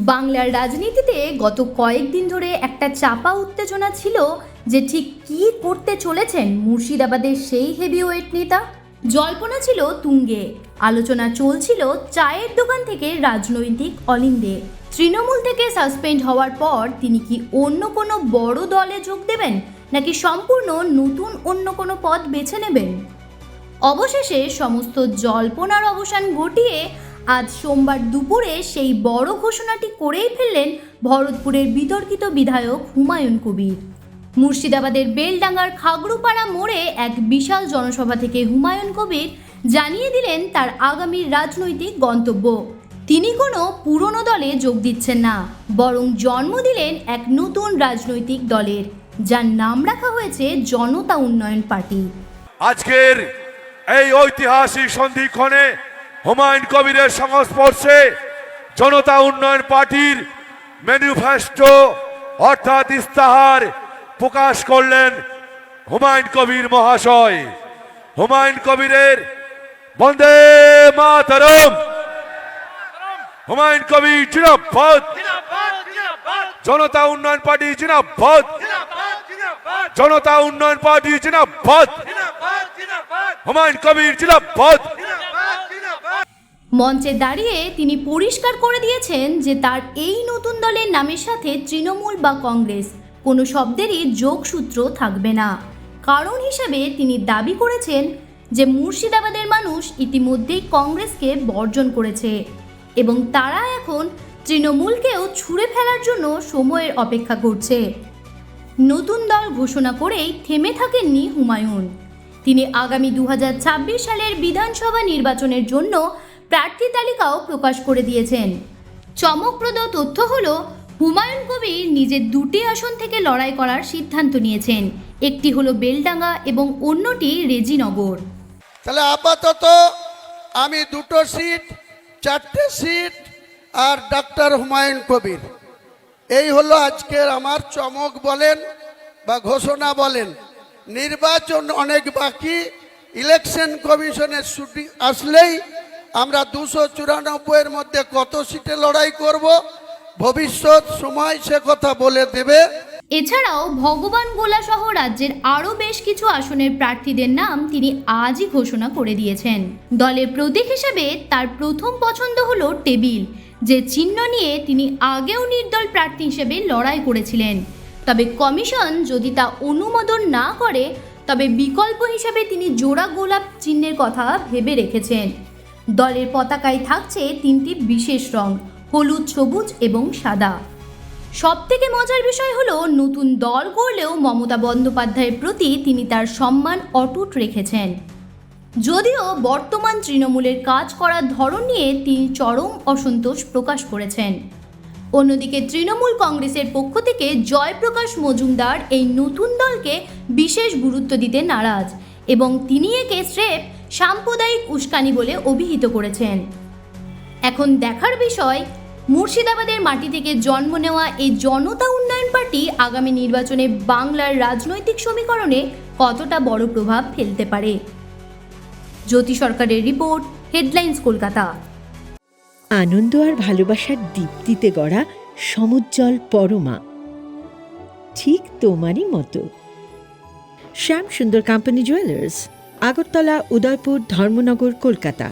বাংলার রাজনীতিতে গত কয়েকদিন ধরে একটা চাপা উত্তেজনা ছিল যে ঠিক কী করতে চলেছেন মুর্শিদাবাদের সেই হেভিওয়েট নেতা। জল্পনা ছিল তুঙ্গে, আলোচনা চলছিল চায়ের দোকান থেকে রাজনৈতিক অলিন্দে। তৃণমূল থেকে সাসপেন্ড হওয়ার পর তিনি কি অন্য কোনো বড় দলে যোগ দেবেন, নাকি সম্পূর্ণ নতুন অন্য কোনো পথ বেছে নেবেন? অবশেষে সমস্ত জল্পনার অবসান ঘটিয়ে আজ সোমবার দুপুরে সেই বড় ঘোষণাটি করেই ফেললেন ভরতপুরের বিতর্কিত বিধায়ক হুমায়ুন কবির। মুর্শিদাবাদের বেলডাঙ্গার খাগড়ুপাড়া মোড়ে এক বিশাল জনসভা থেকে হুমায়ুন কবির জানিয়ে দিলেন তার আগামী রাজনৈতিক গন্তব্য। তিনি কোনো পুরনো দলে যোগ দিচ্ছেন না, বরং জন্ম দিলেন এক নতুন রাজনৈতিক দলের, যার নাম রাখা হয়েছে জনতা উন্নয়ন পার্টি। আজকের এই ঐতিহাসিক সন্ধিক্ষণে হুমায়ুন কবিরের সংস্পর্শে জনতা উন্নয়ন পার্টির ম্যানিফেস্টো অর্থাৎ ইস্তাহার প্রকাশ করলেন হুমায়ুন কবির মহাশয়। হুমায়ুন কবিরের বন্দে মাতরম, হুমায়ুন কবির জিন্দাবাদ, জনতা উন্নয়ন পার্টি জিন্দাবাদ, জনতা উন্নয়ন পার্টি জিন্দাবাদ, হুমায়ুন কবির জিন্দাবাদ। মঞ্চে দাঁড়িয়ে তিনি পরিষ্কার করে দিয়েছেন যে তার এই নতুন দলের নামের সাথে তৃণমূল বা কংগ্রেস কোনো শব্দেরই যোগসূত্র থাকবে না। কারণ হিসেবে তিনি দাবি করেছেন যে মুর্শিদাবাদের মানুষ ইতিমধ্যেই কংগ্রেসকে বর্জন করেছে এবং তারা এখন তৃণমূলকেও ছুঁড়ে ফেলার জন্য সময়ের অপেক্ষা করছে। নতুন দল ঘোষণা করেই থেমে থাকেননি হুমায়ুন। তিনি আগামী 2026 সালের বিধানসভা নির্বাচনের জন্য প্রার্থী তালিকাও প্রকাশ করে দিয়েছেন। চমকপ্রদ তথ্য হলো হুমায়ুন কবির নিজের দুটি আসন থেকে লড়াই করার সিদ্ধান্ত নিয়েছেন, একটি হলো বেলডাঙ্গা এবং অন্যটি রেজিনগর। তাহলে আপাতত আমি দুটো সিট, 4টে সিট আর ডাক্তার হুমায়ুন কবির, এই হলো আজকের আমার চমক বলেন বা ঘোষণা বলেন। নির্বাচন অনেক বাকি, ইলেকশন কমিশনের ছুটি আসলেই আমরা 294-এর মধ্যে কত সিটে লড়াই করব ভবিষ্যৎ সময় সে কথা বলে দেবে। এছাড়াও ভগবান গোলা সহ রাজ্যের আরও বেশ কিছু আসনের প্রার্থীদের নাম তিনি আজই ঘোষণা করে দিয়েছেন। দলের প্রতীক হিসেবে তার প্রথম পছন্দ হলো টেবিল, যে চিহ্ন নিয়ে তিনি আগেও নির্দল প্রার্থী হিসেবে লড়াই করেছিলেন। তবে কমিশন যদি তা অনুমোদন না করে তবে বিকল্প হিসেবে তিনি জোড়া গোলাপ চিহ্নের কথা ভেবে রেখেছেন। দলের পতাকায় থাকছে 3টি বিশেষ রং, হলুদ, সবুজ এবং সাদা। সবথেকে মজার বিষয় হলো নতুন দল করলেও মমতা বন্দ্যোপাধ্যায়ের প্রতি তিনি তার সম্মান অটুট রেখেছেন। যদিও বর্তমান তৃণমূলের কাজ করার ধরন নিয়ে তিনি চরম অসন্তোষ প্রকাশ করেছেন। অন্যদিকে তৃণমূল কংগ্রেসের পক্ষ থেকে জয়প্রকাশ মজুমদার এই নতুন দলকে বিশেষ গুরুত্ব দিতে নারাজ এবং তিনি একে স্রেফ সাম্প্রদায়িক উস্কানি বলে অভিহিত করেছেন। এখন দেখার বিষয় মুর্শিদাবাদের মাটি থেকে জন্ম নেওয়া এই জনতা উন্নয়ন পার্টি আগামী নির্বাচনে বাংলার রাজনৈতিক সমীকরণে কতটা বড় প্রভাব ফেলতে পারে। জ্যোতি সরকারের রিপোর্ট, হেডলাইন্স কলকাতা। আনন্দ আর ভালোবাসার দীপ্তিতে গড়া সমুজ্জ্বল পরমা, ঠিক তোমারই মতো। শ্যাম সুন্দর কোম্পানি জুয়েলার্স, আগরতলা, উদয়পুর, ধর্মনগর, কলকাতা।